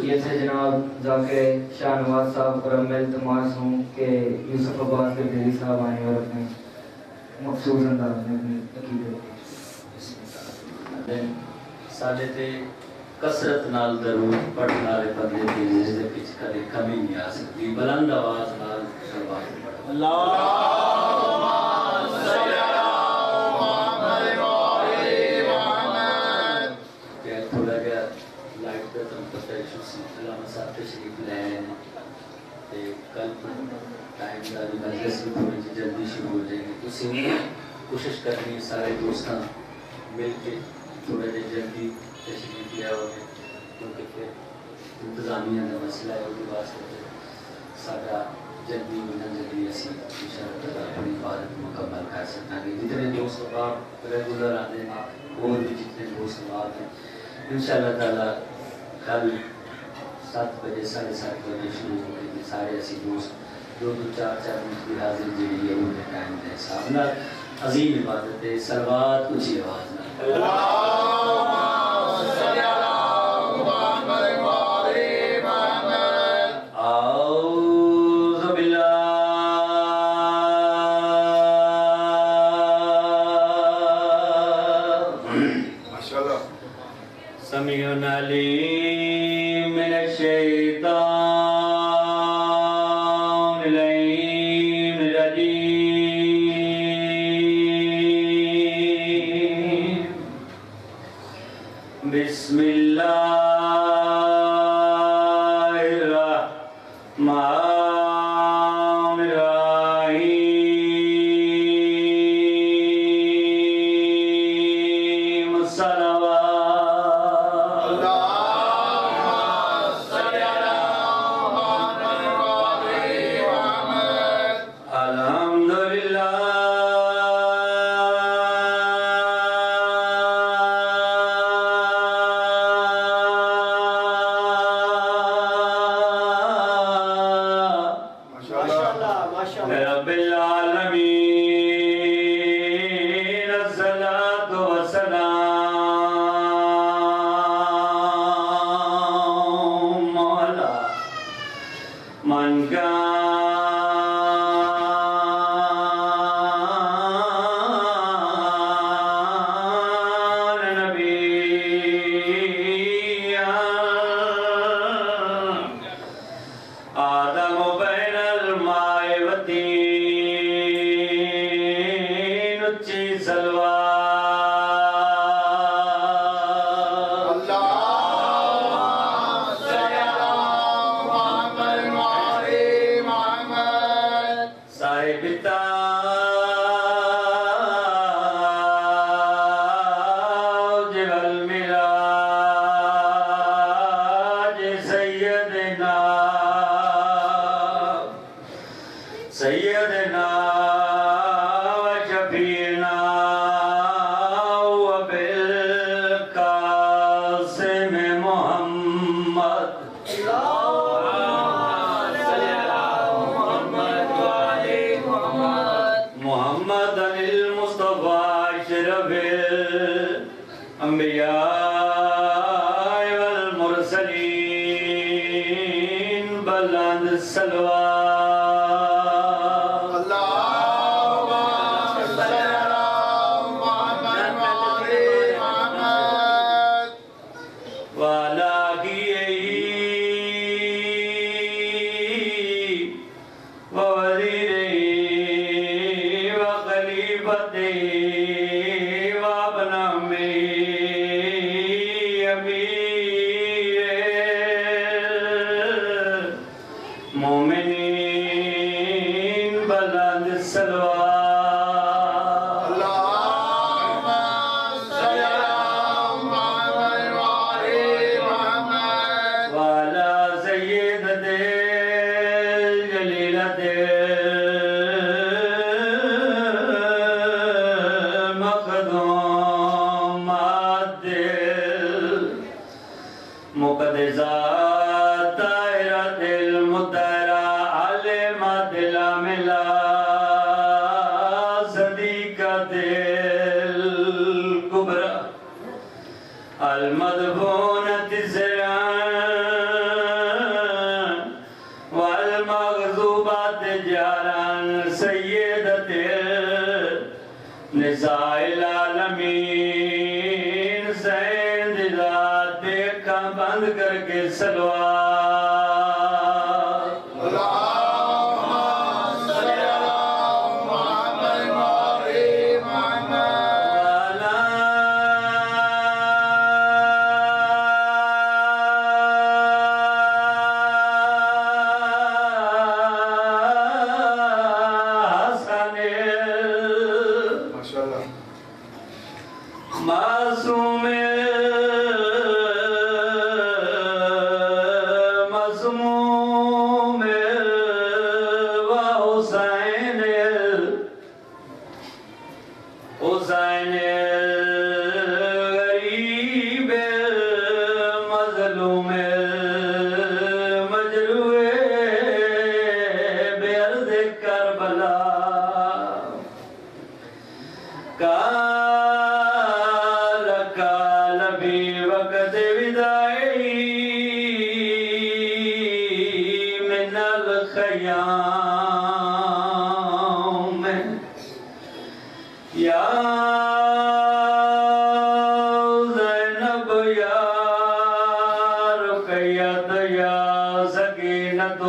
یہ تھے جناب ذاکر شاہ نواز صاحب، اور میں التماس ہوں کہ یوسف عباس کے دلی صاحب آئیں اور اپنے مخصوص انداز میں اپنی عقیدت ساڈے تے کثرت نال درود پڑھن والے بندے دی نسبت وچ کدی کمی نہیں آ سکتی. بلند آواز نال صلوات پڑھو. اللہم صلی علی محمد و آل محمد. کہ تھوڑا جہا لائٹ کا تم پتہ ایشو سی علامہ صاحب تشریف لے آئے ہیں تے کل ٹائم دا بھی مجلس بھی تھوڑی جی جلدی شروع ہو جائے گی. تسی کوشش کرنی سارے دوستاں مل کے تھوڑا جہا جلدی تشریف لیا ہوگا کیونکہ پھر انتظامیہ کا مسئلہ ہے. وہ واسطے سارا جلدی ہونا جلدی اسی انشاءاللہ اپنی عبادت مکمل کر سکیں گے. جتنے دوست احباب ریگولر آتے ہیں اور بھی جتنے دوست احباب ہیں انشاءاللہ تعالیٰ کل 7 بجے 7:30 بجے شروع ہو گئی. سارے اسی دوست 2-4 منٹ کی حاضر جڑی ہے وہ ٹائم کے حساب نال عظیم عبادت ہے. صلوات اونچی آواز نال. اللہم صلی علی محمد و آل محمد. اعوذ باللہ ماشاءاللہ سمیع علیم من الشیطان الرجیم بسم اللہ الرحمن الرحیم. صلوات اللہم صلی علی محمد و آل محمد. الحمدللہ رب العالمین. الصلاۃ والسلام علی من کان نبیّا آدم بین الماء والطین. اچھی صلوات. اللہم صلی علی محمد و آل محمد. صاحب التاج والمراج سیدنا و شفیعنا و بالقاسم محمد. محمد المصطفى اشرف الانبیاء والمرسلین. بلند صلوات. مومنین بلند صلوات. اللہم صلی علی محمد و آل محمد. وعلی سیدۃ الجلیلۃ المخدومات المقدسات طاہرات المطہرہ عالمات العاملات صدیقات الکبریٰ المدفونة زرعا والمغضوبات جارا سيدة نساء العالمین سید ذات دیکھا بند کر کے سلوات اللہم صلی علی محمد وآلِ محمد ماشاءاللہ معصوم مظموم و حسین حسین غریب مظلوم مجروح بیرد کربلا کال کال بھی وقت ودائی من الخیام یا زینب یا رقیت یا سکینت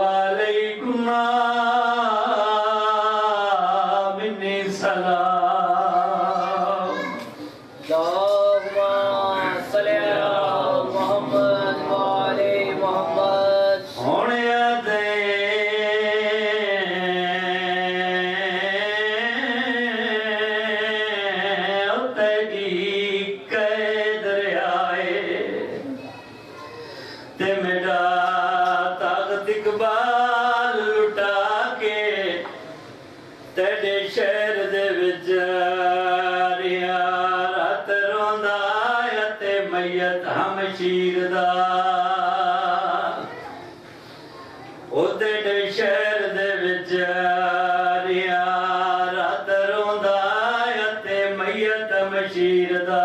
علیکما منی سلام اللہم صلی علی محمد وآلِ محمد ہونے دے تیری قید آئے تے میرا طاقت اقبال لٹا کے تیرے شہر دے وچ رات روندا تے میت ہمشیر دا او تیرے شہر دے وچ رات روندا تے میت ہمشیر دا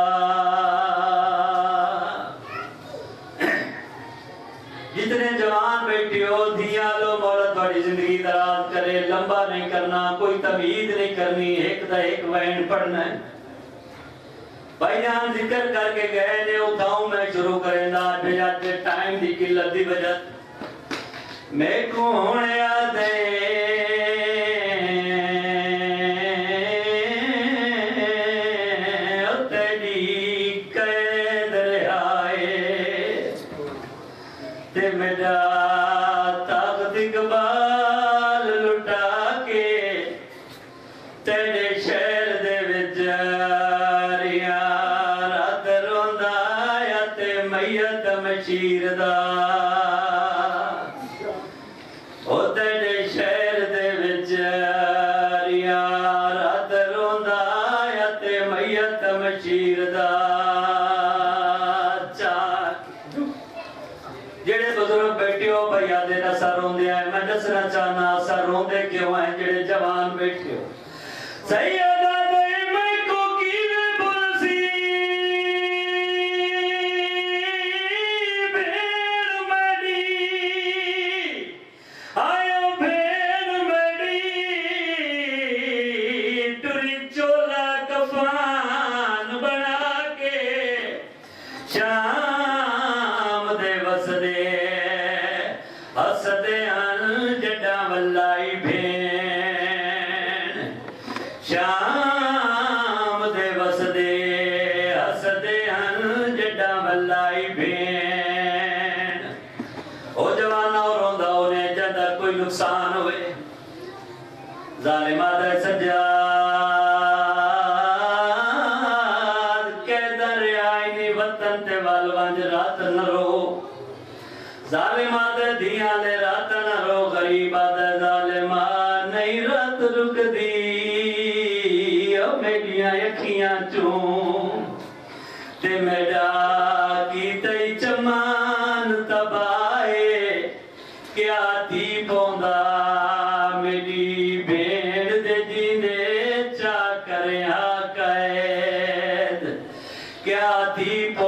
جتنے جوان بیٹھے ہو دھیاں لو مولا تھوڑی زندگی دراز کرے لمبا نہیں کرنا کوئی تمہید نہیں کرنی ایک دا ایک وین پڑھنا ہے بھائی جان ذکر کر کے گئے نے اٹھاؤں میں شروع کریں دا بجاتے ٹائم دی قلت دی وجہ میں کو ہونے آدھے تیری قید رہائے تے میرا طاقت اقبال لٹا کے تیرے شہر دے وچ رات روندا تے میت مشیر دا او تیرے شہر دے وچ رات روندا تے میت مشیر دا جڑے بزرگ بیٹھے ہو بھیا دے نہ سر روندے ہیں میں دسنا چاہنا سر روندے کیوں ہیں جڑے جوان بیٹھے ہو سیدہ دے میں کو کیویں بلسی بھیڑ مڑی آیو بھیڑ مڑی ٹری چولا کفان بنا کے شام دے وسدے ہسدے ہن جڈا ولائی بھین شام دے وسدے ہسدے ہن جڈا ولائی بھین او جوانا روندا اونے جدا کوئی نقصان ہوئے ظالمہ دے سجاد کہ دریائنی وطن تے والوانج رات نہ رو ظالمہ دے دیاں دے رات نہ رو غریبہ دے ظالمہ نہیں رات رک دی او میڈیاں یکھیاں چون تے میڈا کی تئی چمان تبائے کیا تھی بوندا میری بھیڑ دے جیندے چا کرے قید کیا تھی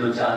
2-4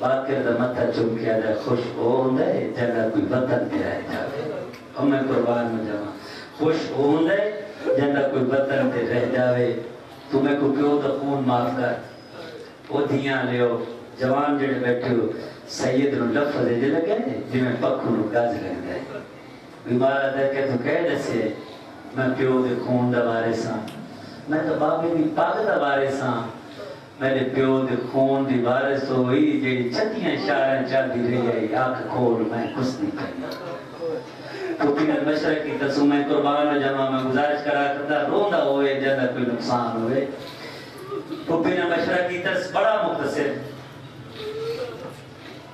بات کرتا متھا چوم کیا جائے خوش ہوندا ہے جنہ کوئی وطن پہ رہ جاوے ہم میں قربان میں جاواں خوش ہوندا ہے جنہ کوئی وطن پہ رہ جاوے تمہیں کو پیو دا خون معاف کر وہ دھیاں لیو جوان جڑے بیٹھے ہو سید نو لفظ دے لگے جی میں پکھو نو گاز لگ جائے بیمار دے کے تو کہہ دسے میں پیو دے خون دا وارث ہاں میں تو بابے دی پاک دا وارث ہاں میرے پیو دے خون دی وارث ہوئی جیڑی چھتیاں اشارہ چاہتی رہی ہے آنکھ کھول میں کچھ نہیں کرنا پھوپھی نے مشرق کی قسم میں قربان جمع میں گزارش کرا کرتا روندا ہوئے جنہ کوئی نقصان ہوئے پھوپھی نے مشرق کی ترس بڑا مختصر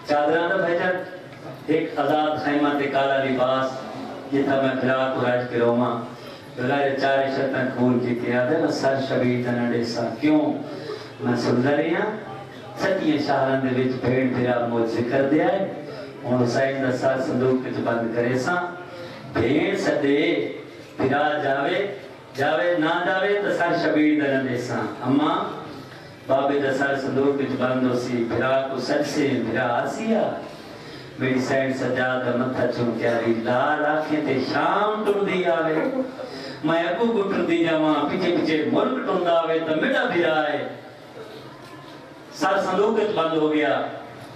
چادران دا بھیجا ایک آزاد خیمہ تے کالا لباس جتا میں بھرا کو راج کے روما بغیر چار شرطن قبول کی تھی آدھے میں سر شبیر دنڈے سا کیوں میں سن رہی ہاں ستیاں شہران دے وچ بھیڑ بھرا موج ذکر دیا ہے ان حسین دا سر صندوق کے بند کرے سا بھیڑ سدے بھرا جاوے نہ جاوے تو سر شبیر دنڈے سا اما بابے دا سر صندوق کے بند ہو سی بھرا کو سر سے بھرا آسیا میری سینڈ سجادہ متھا چون کیا رہی لال آنکھیں تے شام ٹر دی آوے میں اگو گٹر دی جاواں پیچھے پیچھے ملک ٹندا آوے تو میڈا بھی آئے سر صندوق وچ بند ہو گیا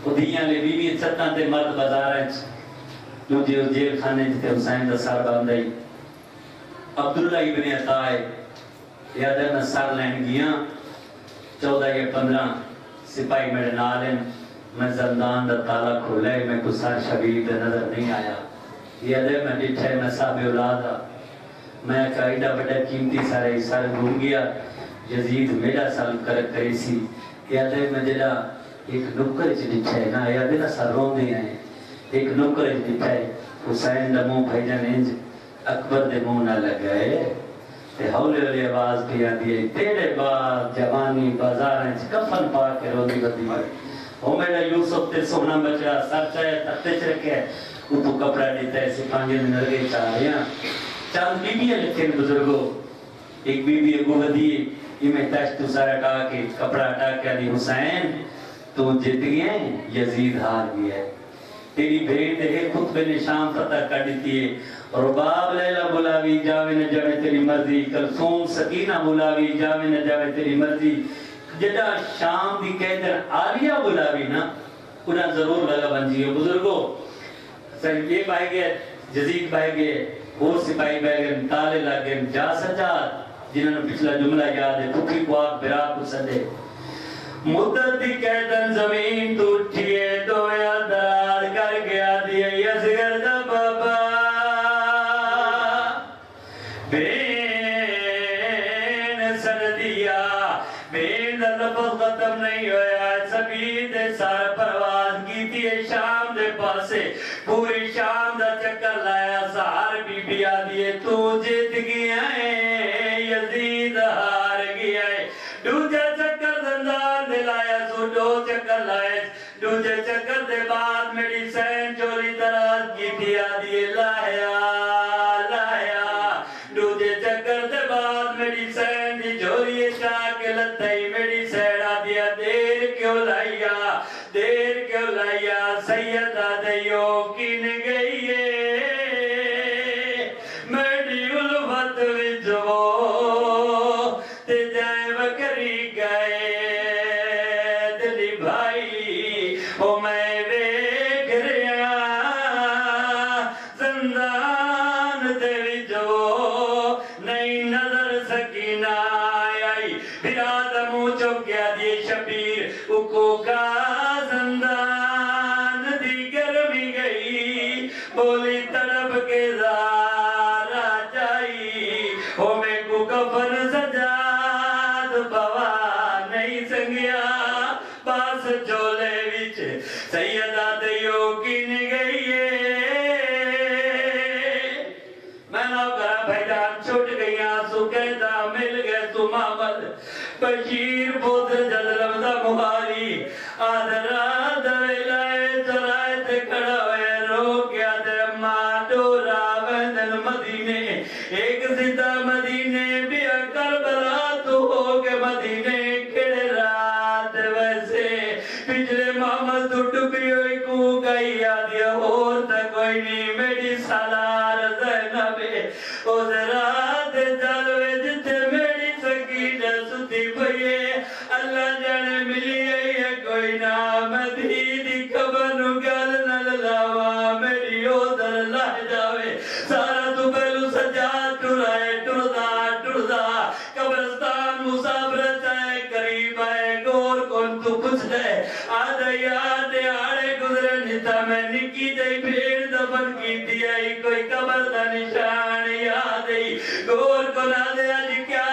وہ دیاں لے بیوی چھتاں تے مرد بازار وچ جو جیل خانے جتے حسین دا سر بند آئی عبداللہ ابن عطا یاد ہے میں سر لین گیاں 14 یا 15 سپاہی میرے نال ہیں میں زندان دا تالا کھولے میں کو سر شبیر دا نظر نہیں آیا یاد ہے میں ڈٹھے میں صاحب اولادا میں قائدہ بڑا قیمتی سارے سر گھوم گیا یزید میرا سال کرے سی یاد ہے میں جڑا ایک نکر چ ڈٹھے نا یاد ہے نا سر روندے ہیں ایک نکر چ ڈٹھے حسین دا منہ بھائی جان انج اکبر دے منہ نہ لگائے تے ہولے ہولے آواز پہ آتی ہے تیرے بعد جوانی بازار وچ کفن پا کے روندی بدی ماری وہ میرا یوسف تے سونا بچڑا سر چاہے تختے چ رکھے وہ تو کپڑا دیتا ہے سپاہی دے نرگے چاہ رہے ہیں چاند بی بی لکھے بزرگوں ایک بی بی اگو ودی یہ میں تشت تو سارا ٹا کے کپڑا ٹا کے علی حسین تو جت گئے یزید ہار گیا ہے تیری بھیڑ دے خطبے نے شام فتح کر دیتی ہے رباب لیلہ بلاوی جاوے نہ جاوے تیری مرضی کلثوم سکینہ بلاوی جاوے نہ جاوے تیری مرضی جدا شام دی قیدر آلیہ بلاوی نا انہاں ضرور لگا بنجی بزرگوں یہ پائے گئے جزید پائے گئے اور سپاہی پائے گئے تالے لگ گئے جا سجاد جنہوں نے پچھلا جملہ یاد ہے پھوکی کو آپ برا کو سدے مدت دی قیدن زمین تو اٹھئے دو یادار کر گیا دیئے یزگر دا بابا بین سردیا بین دا لفظ ختم نہیں ہویا سبھی دے سار پرواز کی تیئے شام دے پاسے پوری شام دا چکر لایا سار بی بی آدیے تو جت گیا ہے یزید ہار گیا ہے دوجہ چکر زندان دلایا سو دو چکر لائے دوجہ چکر دے بعد میری سین چولی دراز کی تھی آدیے لایا دوجہ چکر دے بعد میری سین دی جولی چاہ کے لتائی میری سین آدیا دیر کیوں لائیا سیدہ دیو کن گئی ہے میری الفت وجو تے جائے بکری گئے دلی بھائی او میں بیک ریا زندان دے وجو نئی نظر سکینہ آئی بھراد منہ چپ گیا دیے شبیر اکو کا زندان دی گرمی گئی بولی تڑپ کے زارا جائی او میں کو کفن سجاد بوا نہیں سنگیا پاس جولے وچ سیدہ دیو کن گئی میں نوکرہ بھائی جان چھوٹ گئیاں سو قیدہ مل گئے تو محمد بشیر پوتر جدلم دا مہاری آدھرہ دویلائے چرائے تے کھڑا ہوئے رو کیا دے ماں ڈورا ویندن مدینے ایک زدہ مدینے بیا کربلا تو ہو کے مدینے کھڑے رات ویسے پچھلے محمد جتا میں نکی جائی بھیڑ دفن کی دیا کوئی قبر دا نشان یاد ہے گور کو نہ دے آج کیا